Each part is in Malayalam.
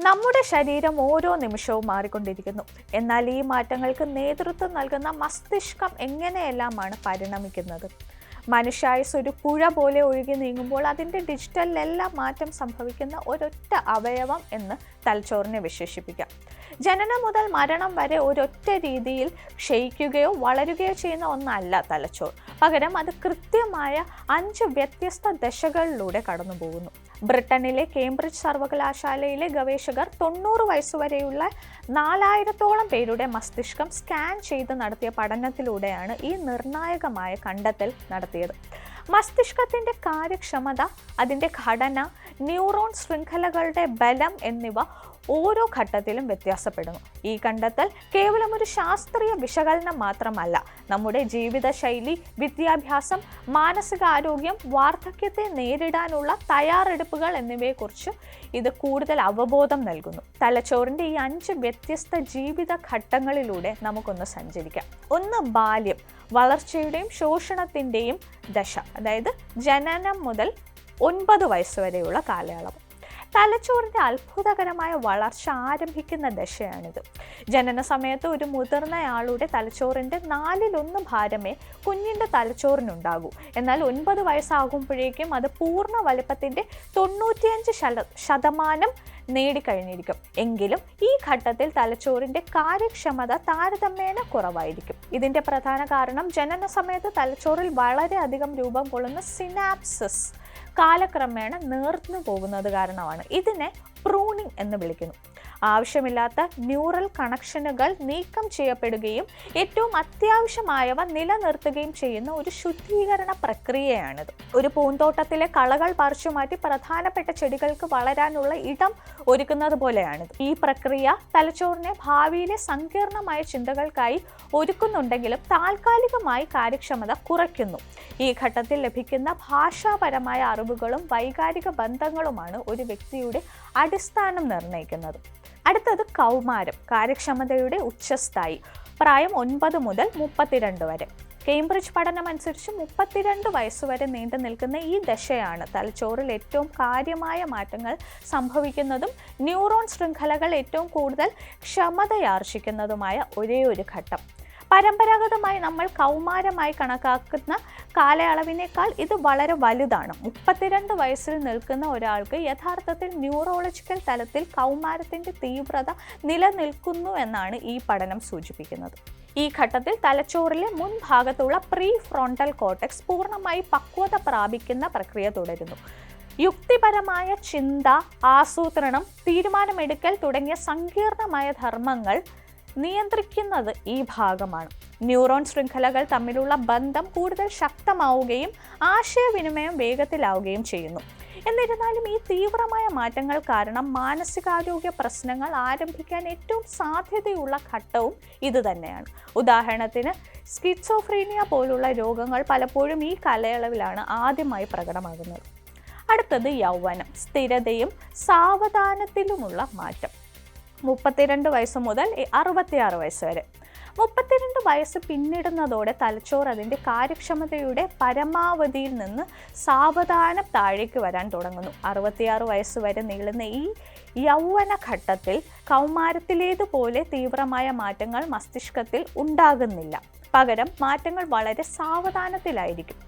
നമ്മുടെ ശരീരം ഓരോ നിമിഷവും മാറിക്കൊണ്ടിരിക്കുന്നു. എന്നാൽ ഈ മാറ്റങ്ങൾക്ക് നേതൃത്വം നൽകുന്ന മസ്തിഷ്കം എങ്ങനെയെല്ലാമാണ് പരിണമിക്കുന്നത്? മനുഷ്യായുസ് ഒരു പുഴ പോലെ ഒഴുകി നീങ്ങുമ്പോൾ അതിൻ്റെ ഡിജിറ്റലിലെല്ലാം മാറ്റം സംഭവിക്കുന്ന ഒരൊറ്റ അവയവം എന്ന് തലച്ചോറിനെ വിശേഷിപ്പിക്കാം. ജനനം മുതൽ മരണം വരെ ഒരൊറ്റ രീതിയിൽ ക്ഷയിക്കുകയോ വളരുകയോ ചെയ്യുന്ന ഒന്നല്ല തലച്ചോർ. പകരം അത് കൃത്യമായ 5 വ്യത്യസ്ത ദശകളിലൂടെ കടന്നു പോകുന്നു. ബ്രിട്ടനിലെ കേംബ്രിഡ്ജ് സർവകലാശാലയിലെ ഗവേഷകർ 90 വയസ്സുവരെയുള്ള 4000-ഓളം പേരുടെ മസ്തിഷ്കം സ്കാൻ ചെയ്ത് നടത്തിയ പഠനത്തിലൂടെയാണ് ഈ നിർണായകമായ കണ്ടെത്തൽ നടത്തിയത്. മസ്തിഷ്കത്തിൻ്റെ കാര്യക്ഷമത, അതിൻ്റെ ഘടന, ന്യൂറോൺ ശൃംഖലകളുടെ ബലം എന്നിവ ഓരോ ഘട്ടത്തിലും വ്യത്യാസപ്പെടുന്നു. ഈ കണ്ടെത്തൽ കേവലം ഒരു ശാസ്ത്രീയ വിശകലനം മാത്രമല്ല, നമ്മുടെ ജീവിതശൈലി, വിദ്യാഭ്യാസം, മാനസികാരോഗ്യം, വാർദ്ധക്യത്തെ നേരിടാനുള്ള തയ്യാറെടുപ്പുകൾ എന്നിവയെക്കുറിച്ച് ഇത് കൂടുതൽ അവബോധം നൽകുന്നു. തലച്ചോറിൻ്റെ ഈ 5 വ്യത്യസ്ത ജീവിത ഘട്ടങ്ങളിലൂടെ നമുക്കൊന്ന് സഞ്ചരിക്കാം. ഒന്ന്, ബാല്യം, വളർച്ചയുടെയും ശോഷണത്തിൻ്റെയും ദശ, അതായത് ജനനം മുതൽ 9 വയസ്സുവരെയുള്ള കാലയളവ്. തലച്ചോറിൻ്റെ അത്ഭുതകരമായ വളർച്ച ആരംഭിക്കുന്ന ദശയാണിത്. ജനന സമയത്ത് ഒരു മുതിർന്നയാളുടെ തലച്ചോറിൻ്റെ 1/4 ഭാരമേ കുഞ്ഞിൻ്റെ തലച്ചോറിനുണ്ടാകൂ. എന്നാൽ 9 വയസ്സാകുമ്പോഴേക്കും അത് പൂർണ്ണ വലിപ്പത്തിൻ്റെ 95% നേടിക്കഴിഞ്ഞിരിക്കും. എങ്കിലും ഈ ഘട്ടത്തിൽ തലച്ചോറിൻ്റെ കാര്യക്ഷമത താരതമ്യേന കുറവായിരിക്കും. ഇതിൻ്റെ പ്രധാന കാരണം ജനന സമയത്ത് തലച്ചോറിൽ വളരെയധികം രൂപം കൊള്ളുന്ന സിനാപ്സസ് കാലക്രമേണ നേർന്നു പോകുന്നത് കാരണമാണ്. ഇതിനെ പ്രൂണിംഗ് എന്ന് വിളിക്കുന്നു. ആവശ്യമില്ലാത്ത ന്യൂറൽ കണക്ഷനുകൾ നീക്കം ചെയ്യപ്പെടുകയും ഏറ്റവും അത്യാവശ്യമായവ നിലനിർത്തുകയും ചെയ്യുന്ന ഒരു ശുദ്ധീകരണ പ്രക്രിയയാണിത്. ഒരു പൂന്തോട്ടത്തിലെ കളകൾ പറിച്ചുമാറ്റി പ്രധാനപ്പെട്ട ചെടികൾക്ക് വളരാനുള്ള ഇടം ഒരുക്കുന്നത് പോലെയാണിത്. ഈ പ്രക്രിയ തലച്ചോറിനെ ഭാവിയിലെ സങ്കീർണമായ ചിന്തകൾക്കായി ഒരുക്കുന്നുണ്ടെങ്കിലും താൽക്കാലികമായി കാര്യക്ഷമത കുറയ്ക്കുന്നു. ഈ ഘട്ടത്തിൽ ലഭിക്കുന്ന ഭാഷാപരമായ അറിവുകളും വൈകാരിക ബന്ധങ്ങളുമാണ് ഒരു വ്യക്തിയുടെ അടിസ്ഥാനം നിർണ്ണയിക്കുന്നത്. അടുത്തത് കൗമാരം, കാര്യക്ഷമതയുടെ ഉച്ചസ്ഥായി, പ്രായം 9 മുതൽ 32 വരെ. കേംബ്രിഡ്ജ് പഠനമനുസരിച്ച് 32 വയസ്സുവരെ നീണ്ടു നിൽക്കുന്ന ഈ ദശയാണ് തലച്ചോറിൽ ഏറ്റവും കാര്യമായ മാറ്റങ്ങൾ സംഭവിക്കുന്നതും ന്യൂറോൺ ശൃംഖലകൾ ഏറ്റവും കൂടുതൽ ക്ഷമതയാർജിക്കുന്നതുമായ ഒരേ ഒരു ഘട്ടം. പരമ്പരാഗതമായി നമ്മൾ കൗമാരമായി കണക്കാക്കുന്ന കാലയളവിനേക്കാൾ ഇത് വളരെ വലുതാണ്. 32 വയസ്സിൽ നിൽക്കുന്ന ഒരാൾക്ക് യഥാർത്ഥത്തിൽ ന്യൂറോളജിക്കൽ തലത്തിൽ കൗമാരത്തിൻ്റെ തീവ്രത നിലനിൽക്കുന്നു എന്നാണ് ഈ പഠനം സൂചിപ്പിക്കുന്നത്. ഈ ഘട്ടത്തിൽ തലച്ചോറിലെ മുൻഭാഗത്തുള്ള പ്രീ ഫ്രോണ്ടൽ കോർട്ടെക്സ് പൂർണ്ണമായി പക്വത പ്രാപിക്കുന്ന പ്രക്രിയ തുടരുന്നു. യുക്തിപരമായ ചിന്ത, ആസൂത്രണം, തീരുമാനമെടുക്കൽ തുടങ്ങിയ സങ്കീർണമായ ധർമ്മങ്ങൾ നിയന്ത്രിക്കുന്നത് ഈ ഭാഗമാണ്. ന്യൂറോൺ ശൃംഖലകൾ തമ്മിലുള്ള ബന്ധം കൂടുതൽ ശക്തമാവുകയും ആശയവിനിമയം വേഗത്തിലാവുകയും ചെയ്യുന്നു. എന്നിരുന്നാലും ഈ തീവ്രമായ മാറ്റങ്ങൾ കാരണം മാനസികാരോഗ്യ പ്രശ്നങ്ങൾ ആരംഭിക്കാൻ ഏറ്റവും സാധ്യതയുള്ള ഘട്ടവും ഇതുതന്നെയാണ്. ഉദാഹരണത്തിന് സ്കിസോഫ്രീനിയ പോലുള്ള രോഗങ്ങൾ പലപ്പോഴും ഈ കാലയളവിലാണ് ആദ്യമായി പ്രകടമാകുന്നത്. അടുത്തത് യൗവനം, സ്ഥിരതയും സാവധാനത്തിലുമുള്ള മാറ്റം. 32 വയസ്സ് മുതൽ 66 വയസ്സ് വരെ. 32 വയസ്സ് പിന്നിടുന്നതോടെ തലച്ചോർ അതിൻ്റെ കാര്യക്ഷമതയുടെ പരമാവധിയിൽ നിന്ന് സാവധാനം താഴേക്ക് വരാൻ തുടങ്ങുന്നു. 66 വയസ്സ് വരെ നീളുന്ന ഈ യൗവന ഘട്ടത്തിൽ കൗമാരത്തിലേതുപോലെ തീവ്രമായ മാറ്റങ്ങൾ മസ്തിഷ്കത്തിൽ ഉണ്ടാകുന്നില്ല. പകരം മാറ്റങ്ങൾ വളരെ സാവധാനത്തിലായിരിക്കും.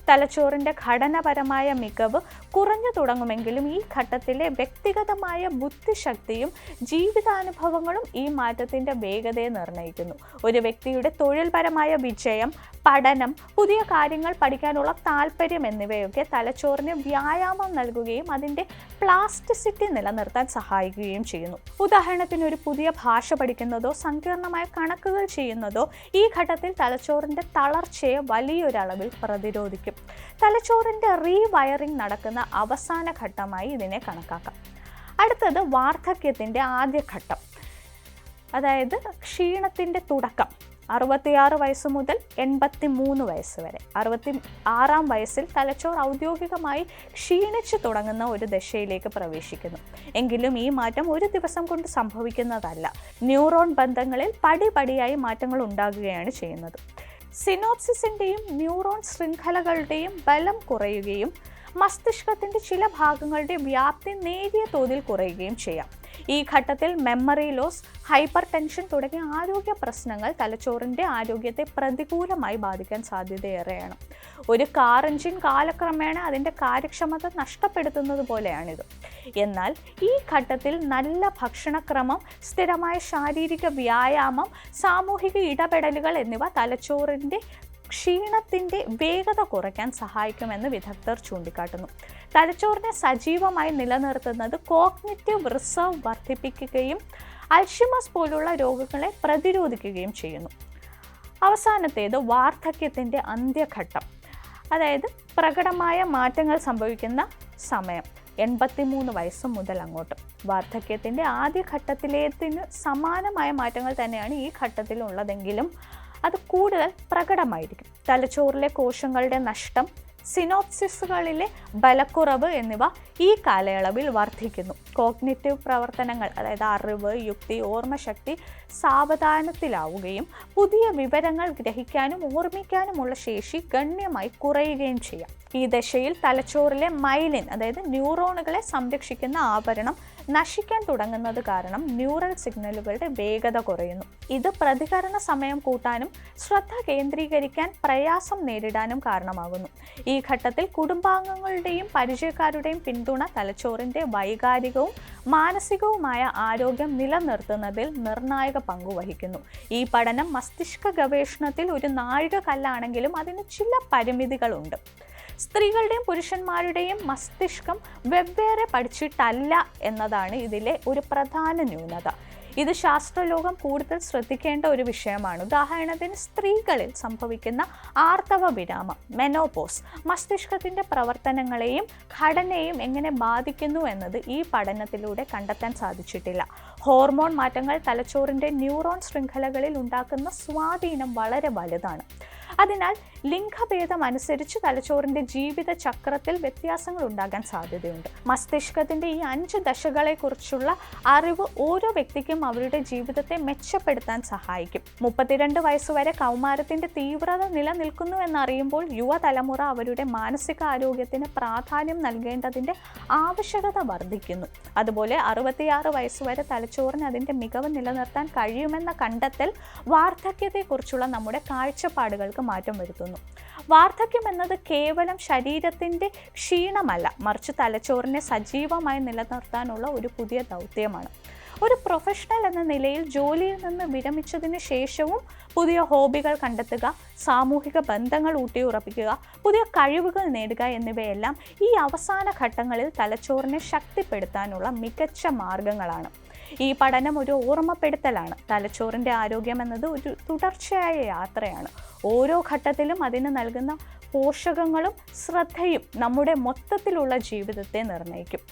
തലച്ചോറിൻ്റെ ഘടനാപരമായ മികവ് കുറഞ്ഞു തുടങ്ങുമെങ്കിലും ഈ ഘട്ടത്തിലെ വ്യക്തിഗതമായ ബുദ്ധിശക്തിയും ജീവിതാനുഭവങ്ങളും ഈ മാറ്റത്തിൻ്റെ വേഗതയെ നിർണ്ണയിക്കുന്നു. ഒരു വ്യക്തിയുടെ തൊഴിൽപരമായ വിജയം, പഠനം, പുതിയ കാര്യങ്ങൾ പഠിക്കാനുള്ള താല്പര്യം എന്നിവയൊക്കെ തലച്ചോറിന് വ്യായാമം നൽകുകയും അതിൻ്റെ പ്ലാസ്റ്റിസിറ്റി നിലനിർത്താൻ സഹായിക്കുകയും ചെയ്യുന്നു. ഉദാഹരണത്തിന് ഒരു പുതിയ ഭാഷ പഠിക്കുന്നതോ സങ്കീർണമായ കണക്കുകൾ ചെയ്യുന്നതോ ഈ ഘട്ടത്തിൽ തലച്ചോറിൻ്റെ തളർച്ചയെ വലിയൊരളവിൽ പ്രതിരോധിക്കും. തലച്ചോറിൻ്റെ റീവയറിംഗ് നടക്കുന്ന അവസാന ഘട്ടമായി ഇതിനെ കണക്കാക്കാം. അടുത്തത് വാർദ്ധക്യത്തിൻ്റെ ആദ്യഘട്ടം, അതായത് ക്ഷീണത്തിൻ്റെ തുടക്കം. 66 വയസ്സ് മുതൽ 83 വയസ്സ് വരെ. 66-ാം വയസ്സിൽ തലച്ചോർ ഔദ്യോഗികമായി ക്ഷീണിച്ചു തുടങ്ങുന്ന ഒരു ദശയിലേക്ക് പ്രവേശിക്കുന്നു. എങ്കിലും ഈ മാറ്റം ഒരു ദിവസം കൊണ്ട് സംഭവിക്കുന്നതല്ല. ന്യൂറോൺ ബന്ധങ്ങളിൽ പടിപടിയായി മാറ്റങ്ങൾ ഉണ്ടാകുകയാണ് ചെയ്യുന്നത്. സിനോപ്സിസിൻ്റെയും ന്യൂറോൺ ശൃംഖലകളുടെയും ബലം കുറയുകയും മസ്തിഷ്കത്തിന്റെ ചില ഭാഗങ്ങളുടെ വ്യാപ്തി നേരിയ തോതിൽ കുറയുകയും ചെയ്യാം. ഈ ഘട്ടത്തിൽ മെമ്മറി ലോസ്, ഹൈപ്പർ ടെൻഷൻ തുടങ്ങിയ ആരോഗ്യ പ്രശ്നങ്ങൾ തലച്ചോറിന്റെ ആരോഗ്യത്തെ പ്രതികൂലമായി ബാധിക്കാൻ സാധ്യതയേറെയാണ്. ഒരു കാർ എഞ്ചിൻ കാലക്രമേണ അതിന്റെ കാര്യക്ഷമത നഷ്ടപ്പെടുത്തുന്നത് പോലെയാണിത്. എന്നാൽ ഈ ഘട്ടത്തിൽ നല്ല ഭക്ഷണക്രമം, സ്ഥിരമായ ശാരീരിക വ്യായാമം, സാമൂഹിക ഇടപെടലുകൾ എന്നിവ തലച്ചോറിന്റെ ക്ഷീണത്തിന്റെ വേഗത കുറയ്ക്കാൻ സഹായിക്കുമെന്ന് വിദഗ്ധർ ചൂണ്ടിക്കാട്ടുന്നു. തലച്ചോറിനെ സജീവമായി നിലനിർത്തുന്നത് കോഗ്നിറ്റീവ് റിസർവ് വർദ്ധിപ്പിക്കുകയും അൽഷിമേഴ്സ് പോലുള്ള രോഗങ്ങളെ പ്രതിരോധിക്കുകയും ചെയ്യുന്നു. അവസാനത്തേത് വാർദ്ധക്യത്തിന്റെ അന്ത്യഘട്ടം, അതായത് പ്രകടമായ മാറ്റങ്ങൾ സംഭവിക്കുന്ന സമയം 83 വയസ്സ് മുതൽ അങ്ങോട്ട്. വാർദ്ധക്യത്തിന്റെ ആദ്യഘട്ടത്തിലേതിന് സമാനമായ മാറ്റങ്ങൾ തന്നെയാണ് ഈ ഘട്ടത്തിലുള്ളതെങ്കിലും അത് കൂടുതൽ പ്രകടമായിരിക്കും. തലച്ചോറിലെ കോശങ്ങളുടെ നഷ്ടം, സിനോപ്സിസുകളിലെ ബലക്കുറവ് എന്നിവ ഈ കാലയളവിൽ വർദ്ധിക്കുന്നു. കോഗ്നിറ്റീവ് പ്രവർത്തനങ്ങൾ, അതായത് അറിവ്, യുക്തി, ഓർമ്മശക്തി സാവധാനത്തിലാവുകയും പുതിയ വിവരങ്ങൾ ഗ്രഹിക്കാനും ഓർമ്മിക്കാനുമുള്ള ശേഷി ഗണ്യമായി കുറയുകയും ചെയ്യാം. ഈ ദശയിൽ തലച്ചോറിലെ മൈലിൻ, അതായത് ന്യൂറോണുകളെ സംരക്ഷിക്കുന്ന ആവരണം നശിക്കാൻ തുടങ്ങുന്നത് കാരണം ന്യൂറൽ സിഗ്നലുകളുടെ വേഗത കുറയുന്നു. ഇത് പ്രതികരണ സമയം കൂട്ടാനും ശ്രദ്ധ കേന്ദ്രീകരിക്കാൻ പ്രയാസം നേരിടാനും കാരണമാകുന്നു. ഈ ഘട്ടത്തിൽ കുടുംബാംഗങ്ങളുടെയും പരിചയക്കാരുടെയും പിന്തുണ തലച്ചോറിന്റെ വൈകാരികവും മാനസികവുമായ ആരോഗ്യം നിലനിർത്തുന്നതിൽ നിർണായക പങ്കുവഹിക്കുന്നു. ഈ പഠനം മസ്തിഷ്ക ഗവേഷണത്തിൽ ഒരു നാഴികക്കല്ലാണെങ്കിലും അതിന് ചില പരിമിതികളുണ്ട്. സ്ത്രീകളുടെയും പുരുഷന്മാരുടെയും മസ്തിഷ്കം വെവ്വേറെ പഠിച്ചിട്ടല്ല എന്നതാണ് ഇതിലെ ഒരു പ്രധാന ന്യൂനത. ഇത് ശാസ്ത്രലോകം കൂടുതൽ ശ്രദ്ധിക്കേണ്ട ഒരു വിഷയമാണ്. ഉദാഹരണത്തിന്, സ്ത്രീകളിൽ സംഭവിക്കുന്ന ആർത്തവ വിരാമം, മെനോപോസ്, മസ്തിഷ്കത്തിന്റെ പ്രവർത്തനങ്ങളെയും ഘടനയെയും എങ്ങനെ ബാധിക്കുന്നു എന്നത് ഈ പഠനത്തിലൂടെ കണ്ടെത്താൻ സാധിച്ചിട്ടില്ല. ഹോർമോൺ മാറ്റങ്ങൾ തലച്ചോറിന്റെ ന്യൂറോൺ ശൃംഖലകളിൽ ഉണ്ടാക്കുന്ന സ്വാധീനം വളരെ വലുതാണ്. അതിനാൽ ലിംഗഭേദം അനുസരിച്ച് തലച്ചോറിന്റെ ജീവിത ചക്രത്തിൽ വ്യത്യാസങ്ങൾ ഉണ്ടാകാൻ സാധ്യതയുണ്ട്. മസ്തിഷ്കത്തിന്റെ ഈ 5 ദശകളെക്കുറിച്ചുള്ള അറിവ് ഓരോ വ്യക്തിക്കും അവരുടെ ജീവിതത്തെ മെച്ചപ്പെടുത്താൻ സഹായിക്കും. 32 വയസ്സുവരെ കൗമാരത്തിന്റെ തീവ്രത നിലനിൽക്കുന്നു എന്നറിയുമ്പോൾ യുവതലമുറ അവരുടെ മാനസികാരോഗ്യത്തിന് പ്രാധാന്യം നൽകേണ്ടതിന്റെ ആവശ്യകത വർദ്ധിക്കുന്നു. അതുപോലെ 66 വയസ്സുവരെ തലച്ചോറിന് അതിന്റെ മികവ് നിലനിർത്താൻ കഴിയുമെന്ന കണ്ടെത്തൽ വാർദ്ധക്യത്തെക്കുറിച്ചുള്ള നമ്മുടെ കാഴ്ചപ്പാടുകൾക്ക് മാറ്റം വരുത്തുന്നു. വാർദ്ധക്യം എന്നത് കേവലം ശരീരത്തിന്റെ ക്ഷീണമല്ല, മറിച്ച് തലച്ചോറിനെ സജീവമായി നിലനിർത്താനുള്ള ഒരു പുതിയ ദൗത്യമാണ്. ഒരു പ്രൊഫഷണൽ എന്ന നിലയിൽ ജോലിയിൽ നിന്ന് വിരമിച്ചതിന് ശേഷവും പുതിയ ഹോബികൾ കണ്ടെത്തുക, സാമൂഹിക ബന്ധങ്ങൾ ഊട്ടിയുറപ്പിക്കുക, പുതിയ കഴിവുകൾ നേടുക എന്നിവയെല്ലാം ഈ അവസാന ഘട്ടങ്ങളിൽ തലച്ചോറിനെ ശക്തിപ്പെടുത്താനുള്ള മികച്ച മാർഗങ്ങളാണ്. ഈ പഠനം ഒരു ഓർമ്മപ്പെടുത്തലാണ്. തലച്ചോറിൻ്റെ ആരോഗ്യം എന്നത് ഒരു തുടർച്ചയായ യാത്രയാണ്. ഓരോ ഘട്ടത്തിലും അതിന് നൽകുന്ന പോഷകങ്ങളും ശ്രദ്ധയും നമ്മുടെ മൊത്തത്തിലുള്ള ജീവിതത്തെ നിർണ്ണയിക്കും.